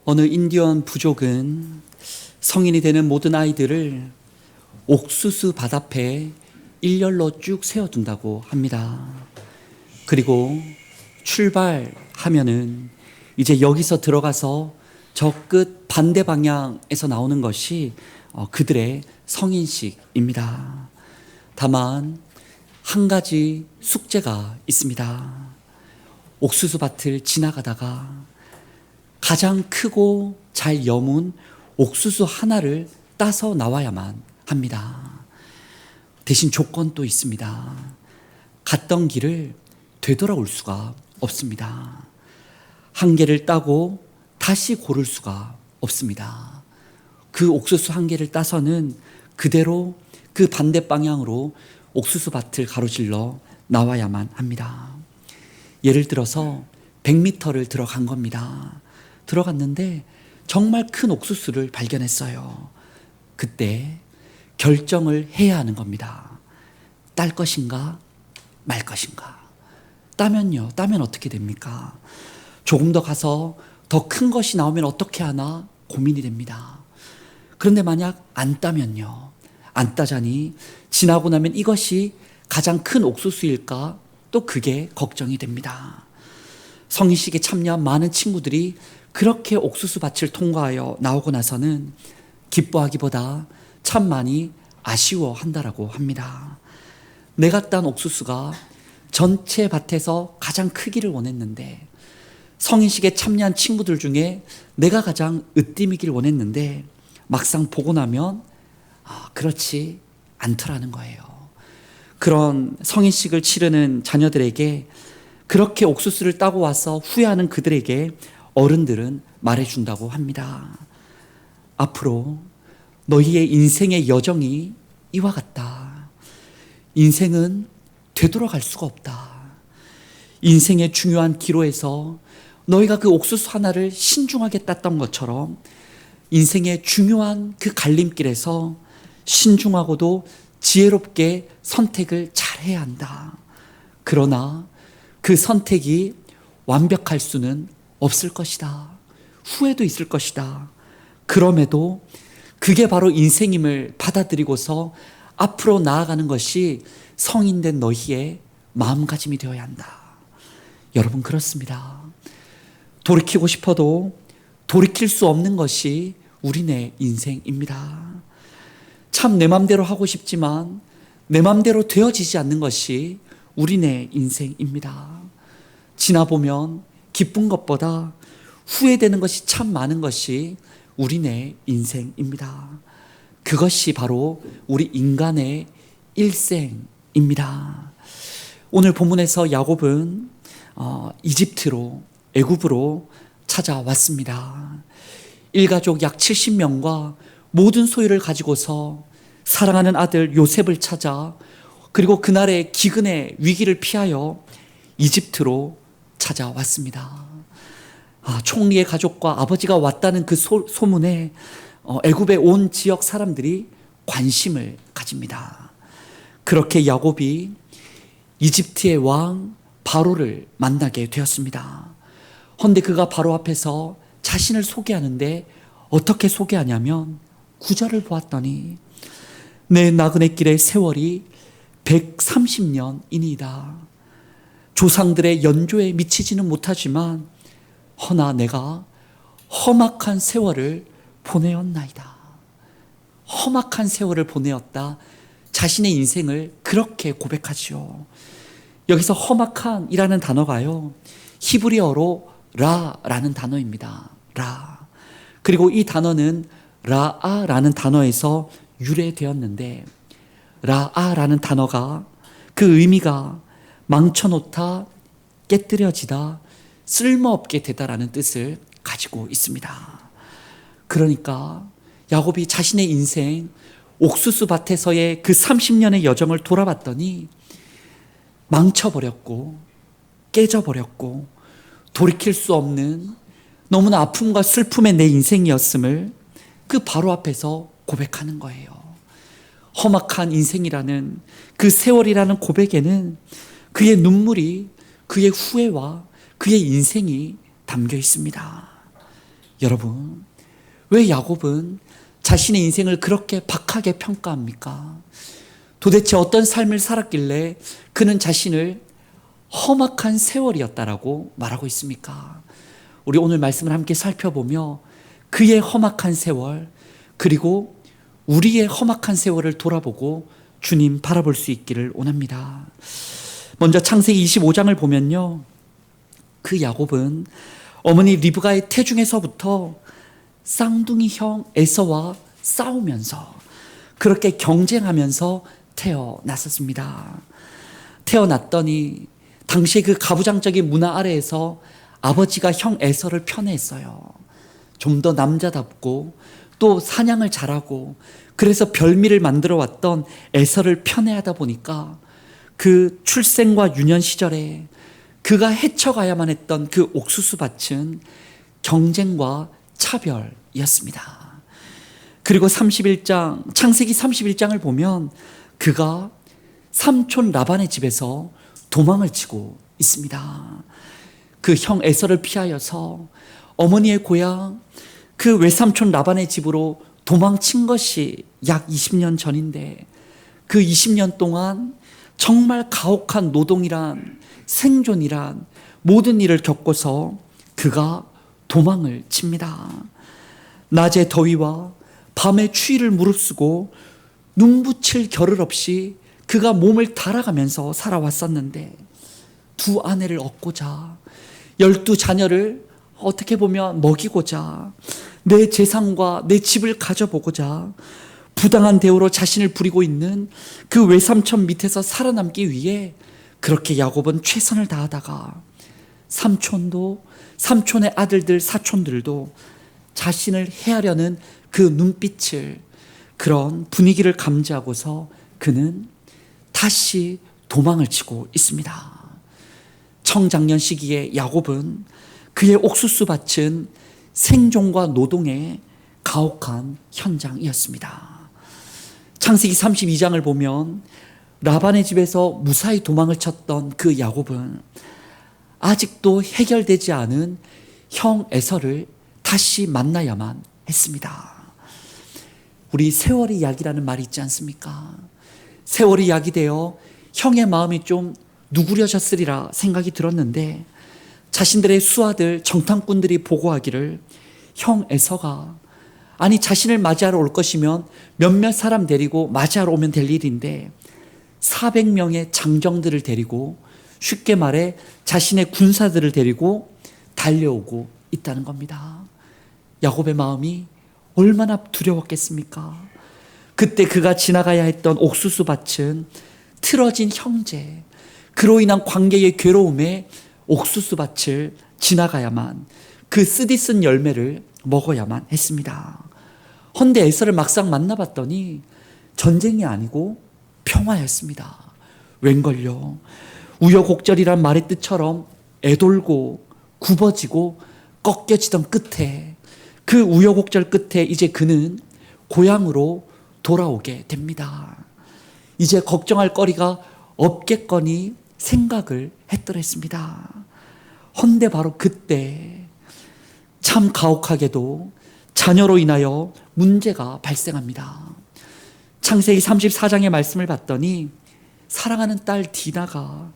어느 인디언 부족은 성인이 되는 모든 아이들을 옥수수 밭 앞에 일렬로 쭉 세워둔다고 합니다. 그리고 출발하면은 이제 여기서 들어가서 저 끝 반대 방향에서 나오는 것이 그들의 성인식입니다. 다만 한 가지 숙제가 있습니다. 옥수수 밭을 지나가다가 가장 크고 잘 여문 옥수수 하나를 따서 나와야만 합니다. 대신 조건도 있습니다. 갔던 길을 되돌아올 수가 없습니다. 한 개를 따고 다시 고를 수가 없습니다. 그 옥수수 한 개를 따서는 그대로 그 반대 방향으로 옥수수 밭을 가로질러 나와야만 합니다. 예를 들어서 100m를 들어간 겁니다. 들어갔는데 정말 큰 옥수수를 발견했어요. 그때 결정을 해야 하는 겁니다. 딸 것인가 말 것인가. 따면요, 따면 어떻게 됩니까? 조금 더 가서 더 큰 것이 나오면 어떻게 하나 고민이 됩니다. 그런데 만약 안 따면요, 안 따자니 지나고 나면 이것이 가장 큰 옥수수일까? 또 그게 걱정이 됩니다. 성인식에 참여한 많은 친구들이 그렇게 옥수수 밭을 통과하여 나오고 나서는 기뻐하기보다 참 많이 아쉬워한다라고 합니다. 내가 딴 옥수수가 전체 밭에서 가장 크기를 원했는데, 성인식에 참여한 친구들 중에 내가 가장 으뜸이길 원했는데 막상 보고 나면 그렇지 않더라는 거예요. 그런 성인식을 치르는 자녀들에게, 그렇게 옥수수를 따고 와서 후회하는 그들에게 어른들은 말해준다고 합니다. 앞으로 너희의 인생의 여정이 이와 같다. 인생은 되돌아갈 수가 없다. 인생의 중요한 기로에서 너희가 그 옥수수 하나를 신중하게 땄던 것처럼 인생의 중요한 그 갈림길에서 신중하고도 지혜롭게 선택을 잘 해야 한다. 그러나 그 선택이 완벽할 수는 없을 것이다. 후회도 있을 것이다. 그럼에도 그게 바로 인생임을 받아들이고서 앞으로 나아가는 것이 성인된 너희의 마음가짐이 되어야 한다. 여러분, 그렇습니다. 돌이키고 싶어도 돌이킬 수 없는 것이 우리네 인생입니다. 참 내 맘대로 하고 싶지만 내 맘대로 되어지지 않는 것이 우리네 인생입니다. 지나보면 기쁜 것보다 후회되는 것이 참 많은 것이 우리네 인생입니다. 그것이 바로 우리 인간의 일생입니다. 오늘 본문에서 야곱은 이집트로, 애굽으로 찾아왔습니다. 일가족 약 70명과 모든 소유를 가지고서 사랑하는 아들 요셉을 찾아, 그리고 그날의 기근의 위기를 피하여 이집트로 찾아왔습니다. 총리의 가족과 아버지가 왔다는 그 소문에 애굽의 온 지역 사람들이 관심을 가집니다. 그렇게 야곱이 이집트의 왕 바로를 만나게 되었습니다. 그런데 그가 바로 앞에서 자신을 소개하는데 어떻게 소개하냐면 9절을 보았더니 내 나그네 길의 세월이 130년이니이다. 조상들의 연조에 미치지는 못하지만 허나 내가 험악한 세월을 보내었나이다. 험악한 세월을 보내었다. 자신의 인생을 그렇게 고백하지요. 여기서 험악한이라는 단어가요, 히브리어로 라라는 단어입니다. 라. 그리고 이 단어는 라아라는 단어에서 유래되었는데, 라아라는 단어가 그 의미가 망쳐놓다, 깨뜨려지다, 쓸모없게 되다라는 뜻을 가지고 있습니다. 그러니까 야곱이 자신의 인생 옥수수 밭에서의 그 30년의 여정을 돌아봤더니 망쳐버렸고 깨져버렸고 돌이킬 수 없는 너무나 아픔과 슬픔의 내 인생이었음을 그 바로 앞에서 고백하는 거예요. 험악한 인생이라는 그 세월이라는 고백에는 그의 눈물이, 그의 후회와 그의 인생이 담겨 있습니다. 여러분, 왜 야곱은 자신의 인생을 그렇게 박하게 평가합니까? 도대체 어떤 삶을 살았길래 그는 자신을 험악한 세월이었다라고 말하고 있습니까? 우리 오늘 말씀을 함께 살펴보며 그의 험악한 세월, 그리고 우리의 험악한 세월을 돌아보고 주님 바라볼 수 있기를 원합니다. 먼저 창세기 25장을 보면요, 그 야곱은 어머니 리브가의 태중에서부터 쌍둥이 형 에서와 싸우면서, 그렇게 경쟁하면서 태어났었습니다. 태어났더니 당시의 그 가부장적인 문화 아래에서 아버지가 형 에서를 편애했어요. 좀 더 남자답고 또 사냥을 잘하고, 그래서 별미를 만들어 왔던 에서를 편애하다 보니까 그 출생과 유년 시절에 그가 헤쳐가야만 했던 그 옥수수 밭은 경쟁과 차별이었습니다. 그리고 창세기 31장을 보면 그가 삼촌 라반의 집에서 도망을 치고 있습니다. 그 형 에서를 피하여서 어머니의 고향 그 외삼촌 라반의 집으로 도망친 것이 약 20년 전인데, 그 20년 동안 정말 가혹한 노동이란, 생존이란 모든 일을 겪고서 그가 도망을 칩니다. 낮의 더위와 밤의 추위를 무릅쓰고 눈붙일 겨를 없이 그가 몸을 달아가면서 살아왔었는데, 두 아내를 얻고자, 12자녀를 어떻게 보면 먹이고자, 내 재산과 내 집을 가져보고자 부당한 대우로 자신을 부리고 있는 그 외삼촌 밑에서 살아남기 위해 그렇게 야곱은 최선을 다하다가, 삼촌도, 삼촌의 아들들, 사촌들도 자신을 해하려는 그 눈빛을, 그런 분위기를 감지하고서 그는 다시 도망을 치고 있습니다. 청장년 시기에 야곱은 그의 옥수수 밭은 생존과 노동의 가혹한 현장이었습니다. 창세기 32장을 보면 라반의 집에서 무사히 도망을 쳤던 그 야곱은 아직도 해결되지 않은 형 에서를 다시 만나야만 했습니다. 우리 세월이 약이라는 말이 있지 않습니까? 세월이 약이 되어 형의 마음이 좀 누구려졌으리라 생각이 들었는데, 자신들의 수하들 정탐꾼들이 보고하기를 형 에서가, 아니 자신을 맞이하러 올 것이면 몇몇 사람 데리고 맞이하러 오면 될 일인데 400명의 장정들을 데리고, 쉽게 말해 자신의 군사들을 데리고 달려오고 있다는 겁니다. 야곱의 마음이 얼마나 두려웠겠습니까? 그때 그가 지나가야 했던 옥수수 밭은 틀어진 형제, 그로 인한 관계의 괴로움에 옥수수 밭을 지나가야만, 그 쓰디쓴 열매를 먹어야만 했습니다. 헌데 에서를 막상 만나봤더니 전쟁이 아니고 평화였습니다. 웬걸요? 우여곡절이란 말의 뜻처럼 애돌고 굽어지고 꺾여지던 끝에, 그 우여곡절 끝에 이제 그는 고향으로 돌아오게 됩니다. 이제 걱정할 거리가 없겠거니 생각을 했더랬습니다. 헌데 바로 그때 참 가혹하게도 자녀로 인하여 문제가 발생합니다. 창세기 34장의 말씀을 봤더니 사랑하는 딸 디나가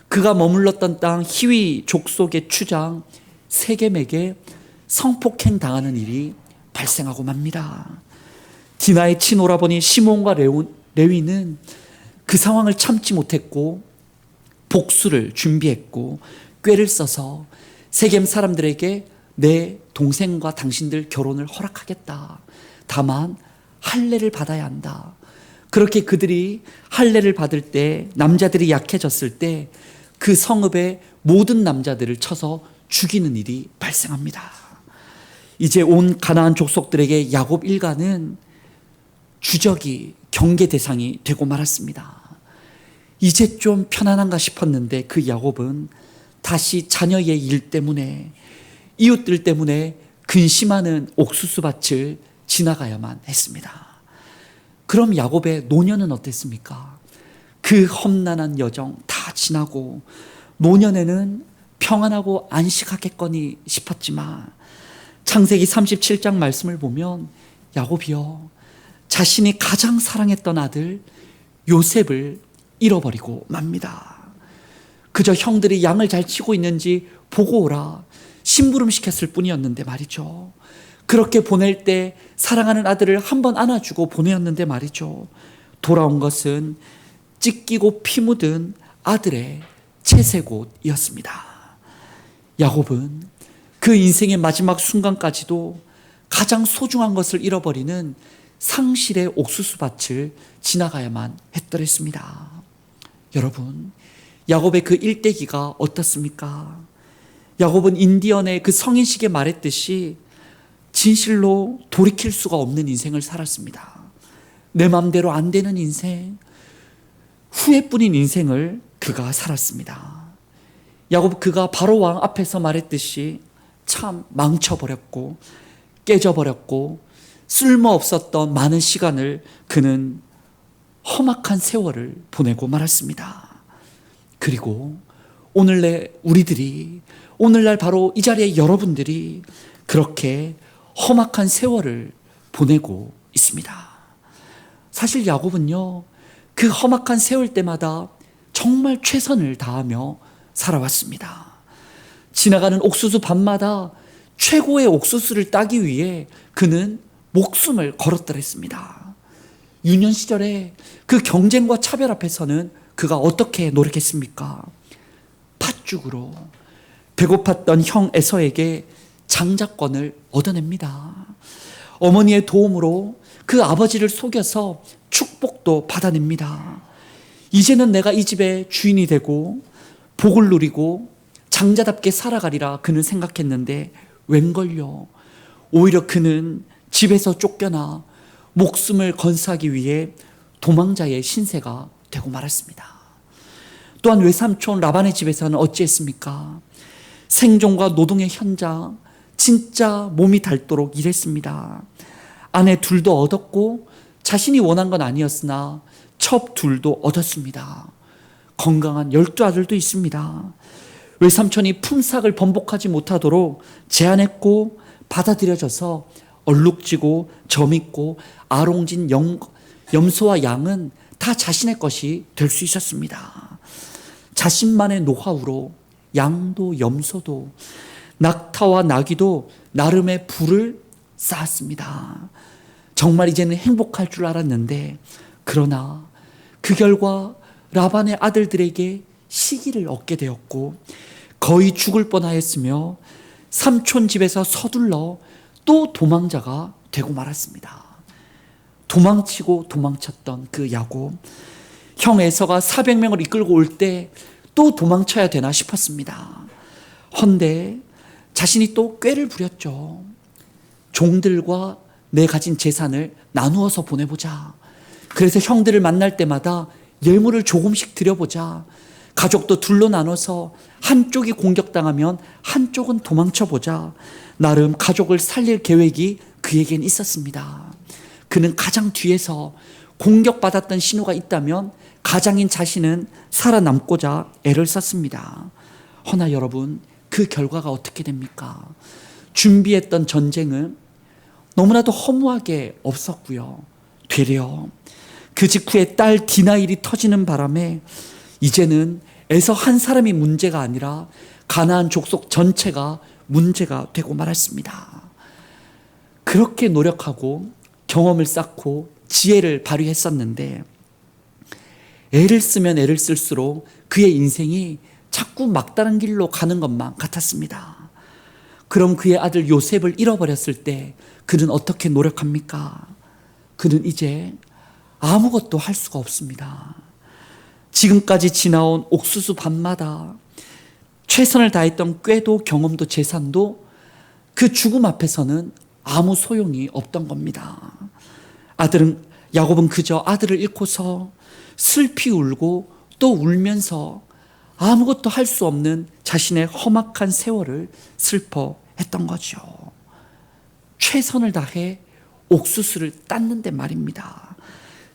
그가 머물렀던 땅 히위 족속의 추장 세겜에게 성폭행 당하는 일이 발생하고 맙니다. 디나의 친오라버니 시몬과 레위는 그 상황을 참지 못했고 복수를 준비했고 꾀를 써서 세겜 사람들에게 내 동생과 당신들 결혼을 허락하겠다. 다만 할례를 받아야 한다. 그렇게 그들이 할례를 받을 때, 남자들이 약해졌을 때 그 성읍의 모든 남자들을 쳐서 죽이는 일이 발생합니다. 이제 온 가나안 족속들에게 야곱 일가는 주적이, 경계 대상이 되고 말았습니다. 이제 좀 편안한가 싶었는데 그 야곱은 다시 자녀의 일 때문에, 이웃들 때문에 근심하는 옥수수밭을 지나가야만 했습니다. 그럼 야곱의 노년은 어땠습니까? 그 험난한 여정 다 지나고 노년에는 평안하고 안식하겠거니 싶었지만 창세기 37장 말씀을 보면 야곱이요, 자신이 가장 사랑했던 아들 요셉을 잃어버리고 맙니다. 그저 형들이 양을 잘 치고 있는지 보고 오라 심부름 시켰을 뿐이었는데 말이죠. 그렇게 보낼 때 사랑하는 아들을 한번 안아주고 보내었는데 말이죠. 돌아온 것은 찢기고 피 묻은 아들의 채색옷이었습니다. 야곱은 그 인생의 마지막 순간까지도 가장 소중한 것을 잃어버리는 상실의 옥수수밭을 지나가야만 했더랬습니다. 여러분, 야곱의 그 일대기가 어떻습니까? 야곱은 인디언의 그 성인식에 말했듯이 진실로 돌이킬 수가 없는 인생을 살았습니다. 내 마음대로 안 되는 인생, 후회뿐인 인생을 그가 살았습니다. 야곱, 그가 바로 왕 앞에서 말했듯이 참 망쳐버렸고 깨져버렸고 쓸모없었던 많은 시간을 그는 험악한 세월을 보내고 말았습니다. 그리고 오늘날 바로 이 자리에 여러분들이 그렇게 험악한 세월을 보내고 있습니다. 사실 야곱은요, 그 험악한 세월 때마다 정말 최선을 다하며 살아왔습니다. 지나가는 옥수수 밭마다 최고의 옥수수를 따기 위해 그는 목숨을 걸었더랬습니다. 유년 시절에 그 경쟁과 차별 앞에서는 그가 어떻게 노력했습니까? 팥죽으로 배고팠던 형 에서에게 장자권을 얻어냅니다. 어머니의 도움으로 그 아버지를 속여서 축복도 받아냅니다. 이제는 내가 이 집의 주인이 되고 복을 누리고 장자답게 살아가리라 그는 생각했는데 웬걸요, 오히려 그는 집에서 쫓겨나 목숨을 건사하기 위해 도망자의 신세가 되고 말았습니다. 또한 외삼촌 라반의 집에서는 어찌했습니까? 생존과 노동의 현장, 진짜 몸이 닳도록 일했습니다. 아내 둘도 얻었고 자신이 원한 건 아니었으나 첩 둘도 얻었습니다. 건강한 12아들도 있습니다. 외삼촌이 품삯을 번복하지 못하도록 제한했고 받아들여져서 얼룩지고 점있고 아롱진 염소와 양은 다 자신의 것이 될 수 있었습니다. 자신만의 노하우로 양도 염소도 낙타와 나귀도 나름의 부를 쌓았습니다. 정말 이제는 행복할 줄 알았는데, 그러나 그 결과 라반의 아들들에게 시기를 얻게 되었고 거의 죽을 뻔하였으며 삼촌 집에서 서둘러 또 도망자가 되고 말았습니다. 도망치고 도망쳤던 그 야곱, 형 에서가 400명을 이끌고 올 때 또 도망쳐야 되나 싶었습니다. 헌데 자신이 또 꾀를 부렸죠. 종들과 내 가진 재산을 나누어서 보내보자. 그래서 형들을 만날 때마다 예물을 조금씩 드려보자. 가족도 둘로 나눠서 한쪽이 공격당하면 한쪽은 도망쳐보자. 나름 가족을 살릴 계획이 그에겐 있었습니다. 그는 가장 뒤에서 공격받았던 신호가 있다면 가장인 자신은 살아남고자 애를 썼습니다. 허나 여러분, 그 결과가 어떻게 됩니까? 준비했던 전쟁은 너무나도 허무하게 없었고요. 되려 그 직후에 딸 디나 일이 터지는 바람에 이제는 에서 한 사람이 문제가 아니라 가나안 족속 전체가 문제가 되고 말았습니다. 그렇게 노력하고 경험을 쌓고 지혜를 발휘했었는데 애를 쓰면 애를 쓸수록 그의 인생이 자꾸 막다른 길로 가는 것만 같았습니다. 그럼 그의 아들 요셉을 잃어버렸을 때 그는 어떻게 노력합니까? 그는 이제 아무것도 할 수가 없습니다. 지금까지 지나온 옥수수 밭마다 최선을 다했던 꾀도 경험도 재산도 그 죽음 앞에서는 아무 소용이 없던 겁니다. 야곱은 그저 아들을 잃고서 슬피 울고 또 울면서 아무것도 할 수 없는 자신의 험악한 세월을 슬퍼했던 거죠. 최선을 다해 옥수수를 땄는데 말입니다.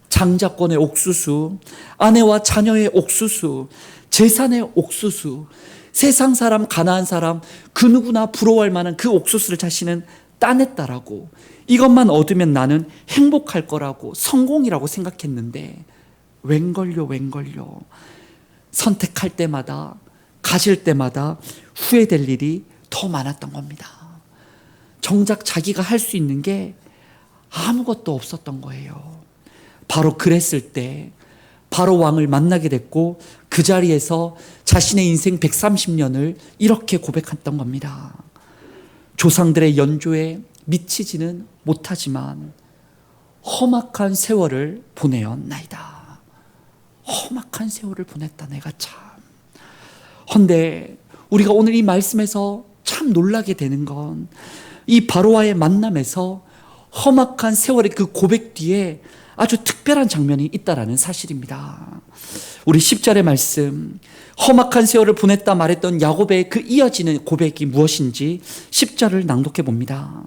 장자권의 옥수수, 아내와 자녀의 옥수수, 재산의 옥수수, 세상 사람, 가나안 사람, 그 누구나 부러워할 만한 그 옥수수를 자신은 따냈다라고, 이것만 얻으면 나는 행복할 거라고, 성공이라고 생각했는데 웬걸요. 선택할 때마다, 가질 때마다 후회될 일이 더 많았던 겁니다. 정작 자기가 할 수 있는 게 아무것도 없었던 거예요. 바로 그랬을 때 바로 왕을 만나게 됐고, 그 자리에서 자신의 인생 130년을 이렇게 고백했던 겁니다. 조상들의 연조에 미치지는 못하지만 험악한 세월을 보내었나이다. 험악한 세월을 보냈다. 내가 참. 헌데 우리가 오늘 이 말씀에서 참 놀라게 되는 건, 이 바로와의 만남에서 험악한 세월의 그 고백 뒤에 아주 특별한 장면이 있다라는 사실입니다. 우리 10절의 말씀, 험악한 세월을 보냈다 말했던 야곱의 그 이어지는 고백이 무엇인지 10절을 낭독해 봅니다.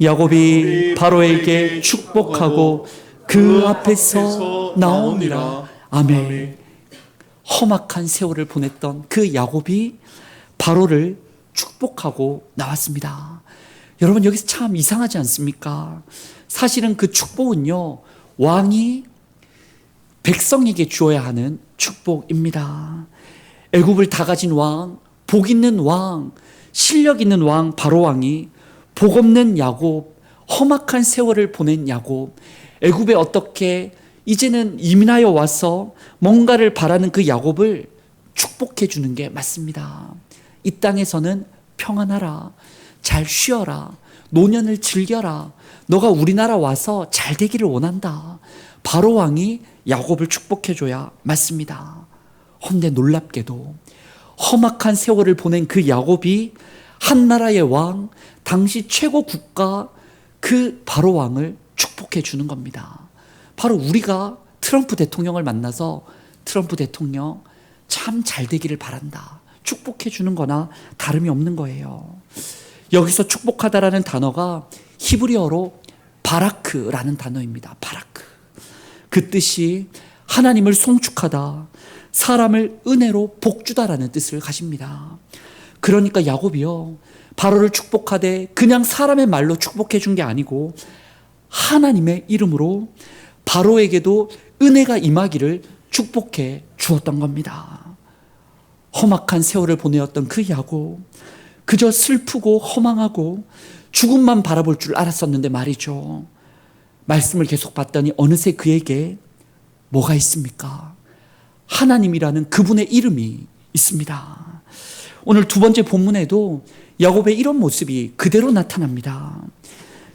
야곱이 바로에게 축복하고 그 앞에서 나오니라. 아멘. 험악한 세월을 보냈던 그 야곱이 바로를 축복하고 나왔습니다. 여러분, 여기서 참 이상하지 않습니까? 사실은 그 축복은요, 왕이 백성에게 주어야 하는 축복입니다. 애굽을 다 가진 왕, 복 있는 왕, 실력 있는 왕 바로 왕이 복 없는 야곱, 험악한 세월을 보낸 야곱, 애굽에 어떻게 이제는 이민하여 와서 뭔가를 바라는 그 야곱을 축복해 주는 게 맞습니다. 이 땅에서는 평안하라, 잘 쉬어라, 노년을 즐겨라, 너가 우리나라 와서 잘 되기를 원한다. 바로 왕이 야곱을 축복해줘야 맞습니다. 헌데 놀랍게도 험악한 세월을 보낸 그 야곱이 한 나라의 왕, 당시 최고 국가 그 바로 왕을 축복해 주는 겁니다. 바로 우리가 트럼프 대통령을 만나서 트럼프 대통령 참 잘 되기를 바란다, 축복해 주는 거나 다름이 없는 거예요. 여기서 축복하다라는 단어가 히브리어로 바라크라는 단어입니다. 바라크. 그 뜻이 하나님을 송축하다, 사람을 은혜로 복주다라는 뜻을 가집니다. 그러니까 야곱이요, 바로를 축복하되 그냥 사람의 말로 축복해 준 게 아니고 하나님의 이름으로 바로에게도 은혜가 임하기를 축복해 주었던 겁니다. 험악한 세월을 보내었던 그 야곱, 그저 슬프고 허망하고 죽음만 바라볼 줄 알았었는데 말이죠. 말씀을 계속 봤더니 어느새 그에게 뭐가 있습니까? 하나님이라는 그분의 이름이 있습니다. 오늘 두 번째 본문에도 야곱의 이런 모습이 그대로 나타납니다.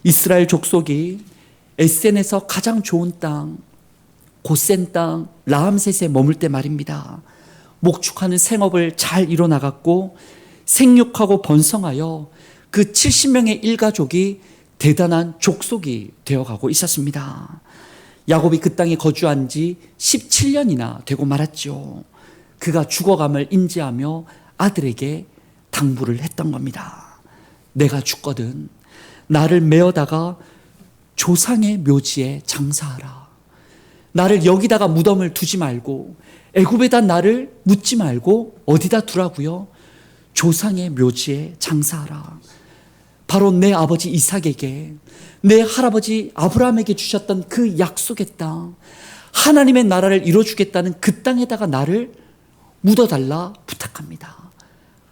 이스라엘 족속이 에센에서 가장 좋은 땅, 고센 땅 라암셋에 머물 때 말입니다. 목축하는 생업을 잘 이뤄나갔고 생육하고 번성하여 그 70명의 일가족이 대단한 족속이 되어가고 있었습니다. 야곱이 그 땅에 거주한 지 17년이나 되고 말았죠. 그가 죽어감을 인지하며 아들에게 당부를 했던 겁니다. 내가 죽거든 나를 메어다가 조상의 묘지에 장사하라. 나를 여기다가 무덤을 두지 말고 애굽에다 나를 묻지 말고 어디다 두라고요? 조상의 묘지에 장사하라. 바로 내 아버지 이삭에게, 내 할아버지 아브라함에게 주셨던 그 약속의 땅, 하나님의 나라를 이뤄주겠다는 그 땅에다가 나를 묻어달라 부탁합니다.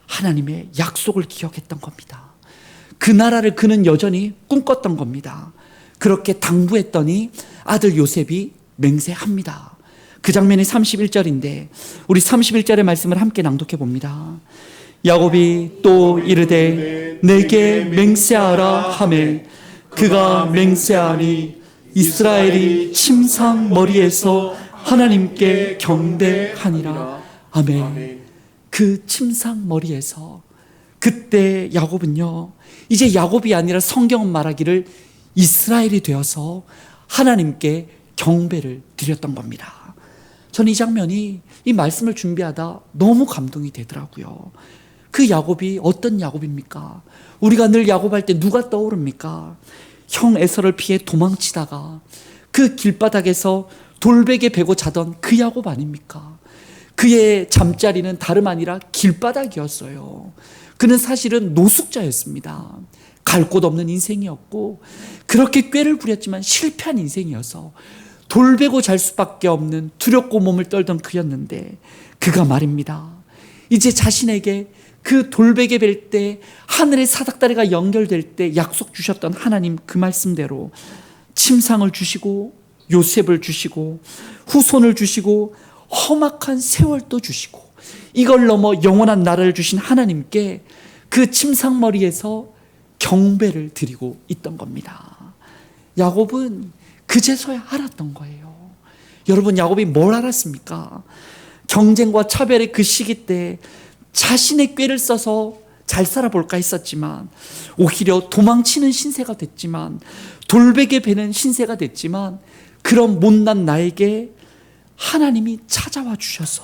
하나님의 약속을 기억했던 겁니다. 그 나라를 그는 여전히 꿈꿨던 겁니다. 그렇게 당부했더니 아들 요셉이 맹세합니다. 그 장면이 31절인데 우리 31절의 말씀을 함께 낭독해 봅니다. 야곱이 또 이르되 내게 맹세하라 하매 그가 맹세하니 이스라엘이 침상 머리에서 하나님께 경배하니라. 아멘. 그 침상 머리에서 그때 야곱은요, 이제 야곱이 아니라 성경은 말하기를 이스라엘이 되어서 하나님께 경배를 드렸던 겁니다. 저는 이 장면이, 이 말씀을 준비하다 너무 감동이 되더라고요. 그 야곱이 어떤 야곱입니까? 우리가 늘 야곱할 때 누가 떠오릅니까? 형 에서를 피해 도망치다가 그 길바닥에서 돌베개 베고 자던 그 야곱 아닙니까? 그의 잠자리는 다름 아니라 길바닥이었어요. 그는 사실은 노숙자였습니다. 갈 곳 없는 인생이었고 그렇게 꾀를 부렸지만 실패한 인생이어서 돌베고 잘 수밖에 없는 두렵고 몸을 떨던 그였는데 그가 말입니다. 이제 자신에게 그 돌베개 벨 때 하늘의 사닥다리가 연결될 때 약속 주셨던 하나님 그 말씀대로 침상을 주시고 요셉을 주시고 후손을 주시고 험악한 세월도 주시고 이걸 넘어 영원한 나라를 주신 하나님께 그 침상머리에서 경배를 드리고 있던 겁니다. 야곱은 그제서야 알았던 거예요. 여러분, 야곱이 뭘 알았습니까? 경쟁과 차별의 그 시기 때 자신의 꾀를 써서 잘 살아볼까 했었지만 오히려 도망치는 신세가 됐지만 돌베개 베는 신세가 됐지만 그런 못난 나에게 하나님이 찾아와 주셔서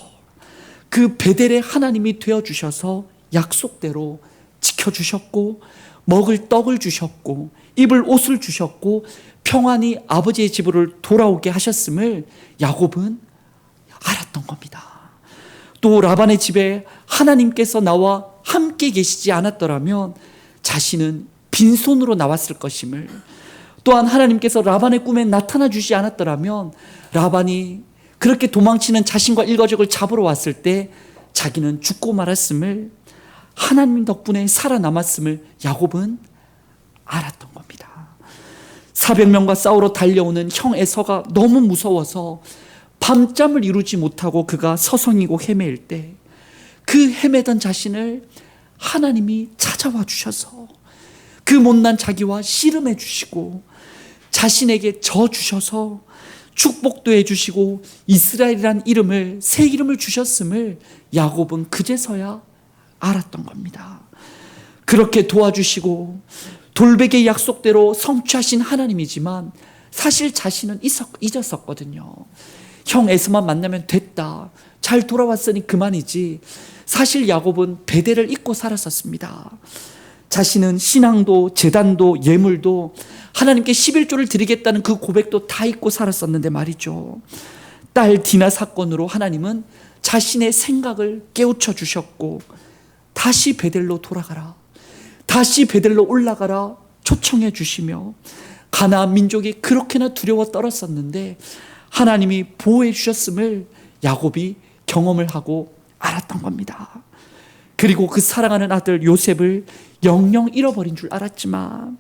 그 베델의 하나님이 되어주셔서 약속대로 지켜주셨고 먹을 떡을 주셨고 입을 옷을 주셨고 평안히 아버지의 집으로 돌아오게 하셨음을 야곱은 알았던 겁니다. 또 라반의 집에 하나님께서 나와 함께 계시지 않았더라면 자신은 빈손으로 나왔을 것임을, 또한 하나님께서 라반의 꿈에 나타나 주지 않았더라면 라반이 그렇게 도망치는 자신과 일가족을 잡으러 왔을 때 자기는 죽고 말았음을, 하나님 덕분에 살아남았음을 야곱은 알았던 겁니다. 400명과 싸우러 달려오는 형 에서가 너무 무서워서 밤잠을 이루지 못하고 그가 서성이고 헤매일 때 그 헤매던 자신을 하나님이 찾아와 주셔서 그 못난 자기와 씨름해 주시고 자신에게 져 주셔서 축복도 해 주시고 이스라엘이란 이름을, 새 이름을 주셨음을 야곱은 그제서야 알았던 겁니다. 그렇게 도와주시고 돌베개 약속대로 성취하신 하나님이지만 사실 자신은 잊었었거든요. 형 에서만 만나면 됐다, 잘 돌아왔으니 그만이지. 사실 야곱은 베델을 잊고 살았었습니다. 자신은 신앙도 제단도 예물도 하나님께 11조를 드리겠다는 그 고백도 다 잊고 살았었는데 말이죠. 딸 디나 사건으로 하나님은 자신의 생각을 깨우쳐 주셨고 다시 베델로 돌아가라, 다시 베델로 올라가라 초청해 주시며 가나안 민족이 그렇게나 두려워 떨었었는데 하나님이 보호해 주셨음을 야곱이 경험을 하고 알았던 겁니다. 그리고 그 사랑하는 아들 요셉을 영영 잃어버린 줄 알았지만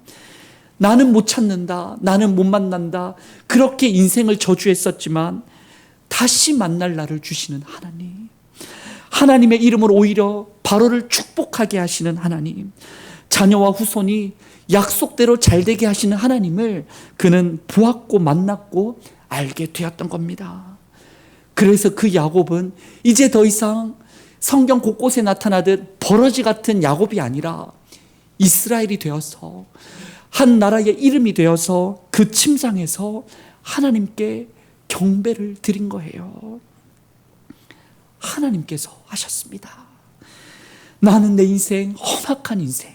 나는 못 찾는다, 나는 못 만난다, 그렇게 인생을 저주했었지만 다시 만날 날을 주시는 하나님, 하나님의 이름으로 오히려 바로를 축복하게 하시는 하나님, 자녀와 후손이 약속대로 잘 되게 하시는 하나님을 그는 보았고 만났고 알게 되었던 겁니다. 그래서 그 야곱은 이제 더 이상 성경 곳곳에 나타나듯 버러지 같은 야곱이 아니라 이스라엘이 되어서 한 나라의 이름이 되어서 그 침상에서 하나님께 경배를 드린 거예요. 하나님께서 하셨습니다. 나는 내 인생, 험악한 인생,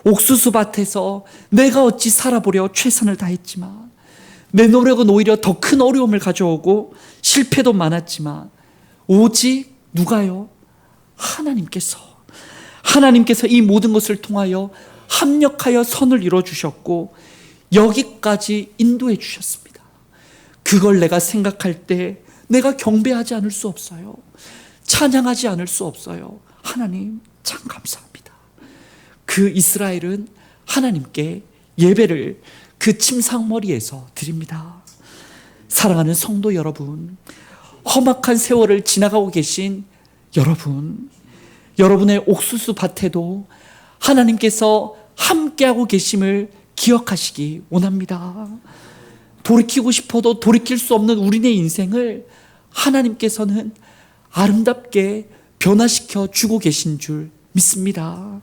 옥수수밭에서 내가 어찌 살아보려 최선을 다했지만 내 노력은 오히려 더 큰 어려움을 가져오고 실패도 많았지만 오직 누가요? 하나님께서 이 모든 것을 통하여 합력하여 선을 이루어주셨고 여기까지 인도해 주셨습니다. 그걸 내가 생각할 때 내가 경배하지 않을 수 없어요. 찬양하지 않을 수 없어요. 하나님 참 감사합니다. 그 이스라엘은 하나님께 예배를 그 침상머리에서 드립니다. 사랑하는 성도 여러분, 험악한 세월을 지나가고 계신 여러분, 여러분의 옥수수 밭에도 하나님께서 함께하고 계심을 기억하시기 원합니다. 돌이키고 싶어도 돌이킬 수 없는 우리의 인생을 하나님께서는 아름답게 변화시켜 주고 계신 줄 믿습니다.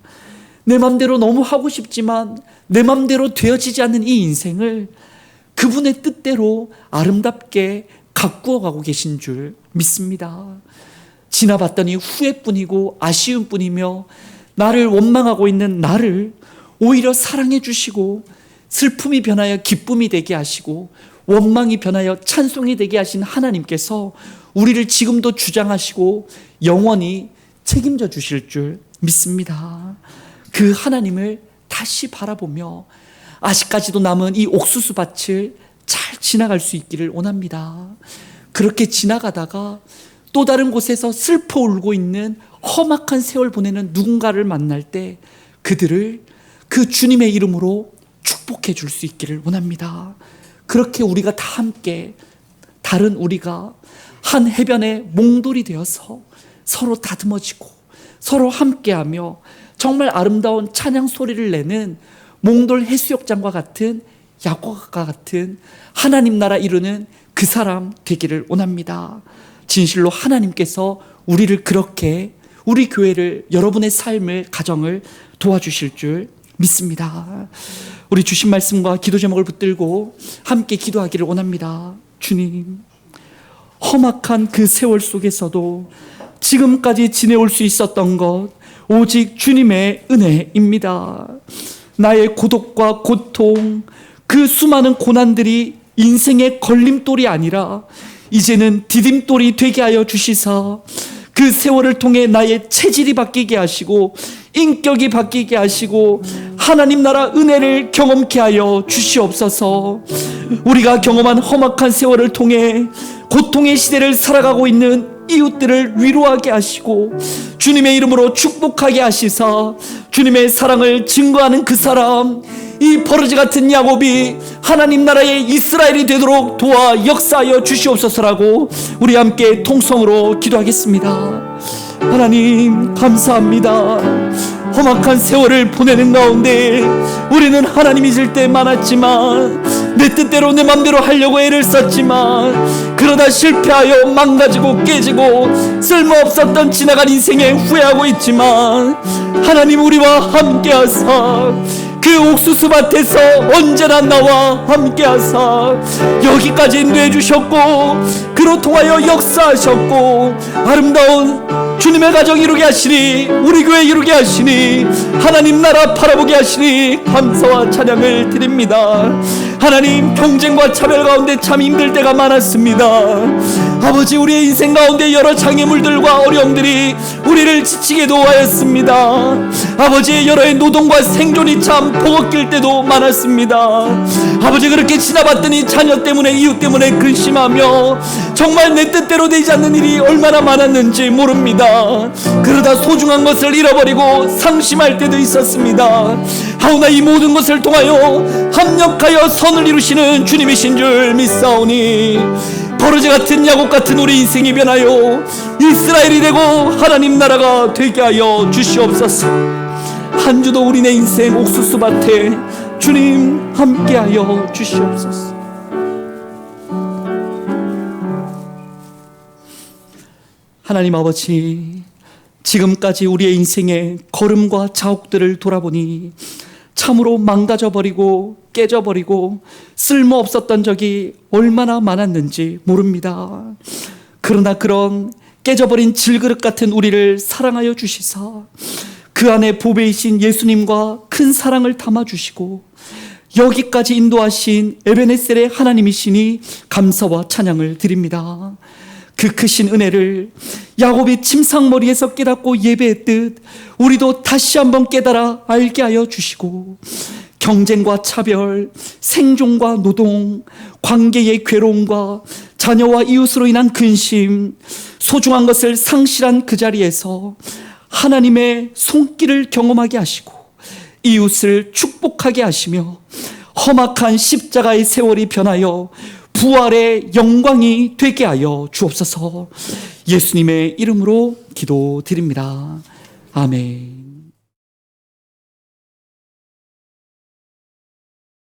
내 맘대로 너무 하고 싶지만 내 맘대로 되어지지 않는 이 인생을 그분의 뜻대로 아름답게 가꾸어 가고 계신 줄 믿습니다. 지나봤더니 후회뿐이고 아쉬움뿐이며 나를 원망하고 있는 나를 오히려 사랑해 주시고 슬픔이 변하여 기쁨이 되게 하시고 원망이 변하여 찬송이 되게 하신 하나님께서 우리를 지금도 주장하시고 영원히 책임져 주실 줄 믿습니다. 그 하나님을 다시 바라보며 아직까지도 남은 이 옥수수 밭을 잘 지나갈 수 있기를 원합니다. 그렇게 지나가다가 또 다른 곳에서 슬퍼 울고 있는 험악한 세월 보내는 누군가를 만날 때 그들을 그 주님의 이름으로 축복해 줄 수 있기를 원합니다. 그렇게 우리가 다 함께 다른 우리가 한 해변의 몽돌이 되어서 서로 다듬어지고 서로 함께하며 정말 아름다운 찬양 소리를 내는 몽돌 해수욕장과 같은 야곡과 같은 하나님 나라 이루는 그 사람 되기를 원합니다. 진실로 하나님께서 우리를 그렇게 우리 교회를 여러분의 삶을 가정을 도와주실 줄 믿습니다. 우리 주신 말씀과 기도 제목을 붙들고 함께 기도하기를 원합니다. 주님, 험악한 그 세월 속에서도 지금까지 지내올 수 있었던 것 오직 주님의 은혜입니다. 나의 고독과 고통, 그 수많은 고난들이 인생의 걸림돌이 아니라 이제는 디딤돌이 되게 하여 주시사 그 세월을 통해 나의 체질이 바뀌게 하시고 인격이 바뀌게 하시고 하나님 나라 은혜를 경험케 하여 주시옵소서. 우리가 경험한 험악한 세월을 통해 고통의 시대를 살아가고 있는 이웃들을 위로하게 하시고 주님의 이름으로 축복하게 하시사 주님의 사랑을 증거하는 그 사람, 이 버러지 같은 야곱이 하나님 나라의 이스라엘이 되도록 도와 역사하여 주시옵소서라고 우리 함께 통성으로 기도하겠습니다. 하나님 감사합니다. 험악한 세월을 보내는 가운데 우리는 하나님이 줄 때 많았지만 내 뜻대로 내 맘대로 하려고 애를 썼지만 그러다 실패하여 망가지고 깨지고 쓸모없었던 지나간 인생에 후회하고 있지만 하나님 우리와 함께하사 그 옥수수밭에서 언제나 나와 함께하사 여기까지 내주셨고 그로 통하여 역사하셨고 아름다운 주님의 가정 이루게 하시니 우리 교회 이루게 하시니 하나님 나라 바라보게 하시니 감사와 찬양을 드립니다. 하나님, 경쟁과 차별 가운데 참 힘들 때가 많았습니다. 아버지, 우리의 인생 가운데 여러 장애물들과 어려움들이 우리를 지치게도 하였습니다. 아버지의 여러의 노동과 생존이 참 버겁길 때도 많았습니다. 아버지, 그렇게 지나봤더니 자녀 때문에 이웃 때문에 근심하며 정말 내 뜻대로 되지 않는 일이 얼마나 많았는지 모릅니다. 그러다 소중한 것을 잃어버리고 상심할 때도 있었습니다. 하오나 이 모든 것을 통하여 합력하여 선을 이루시는 주님이신 줄 믿사오니 버러지 같은 야곱 같은 우리 인생이 변하여 이스라엘이 되고 하나님 나라가 되게 하여 주시옵소서. 한 주도 우리네 인생 옥수수밭에 주님 함께하여 주시옵소서. 하나님 아버지, 지금까지 우리의 인생의 걸음과 자옥들을 돌아보니 참으로 망가져버리고 깨져버리고 쓸모없었던 적이 얼마나 많았는지 모릅니다. 그러나 그런 깨져버린 질그릇 같은 우리를 사랑하여 주시사 그 안에 보배이신 예수님과 큰 사랑을 담아주시고 여기까지 인도하신 에베네셀의 하나님이시니 감사와 찬양을 드립니다. 그 크신 은혜를 야곱이 침상머리에서 깨닫고 예배했듯 우리도 다시 한번 깨달아 알게 하여 주시고 경쟁과 차별, 생존과 노동, 관계의 괴로움과 자녀와 이웃으로 인한 근심, 소중한 것을 상실한 그 자리에서 하나님의 손길을 경험하게 하시고 이웃을 축복하게 하시며 험악한 십자가의 세월이 변하여 부활의 영광이 되게 하여 주옵소서. 예수님의 이름으로 기도드립니다. 아멘.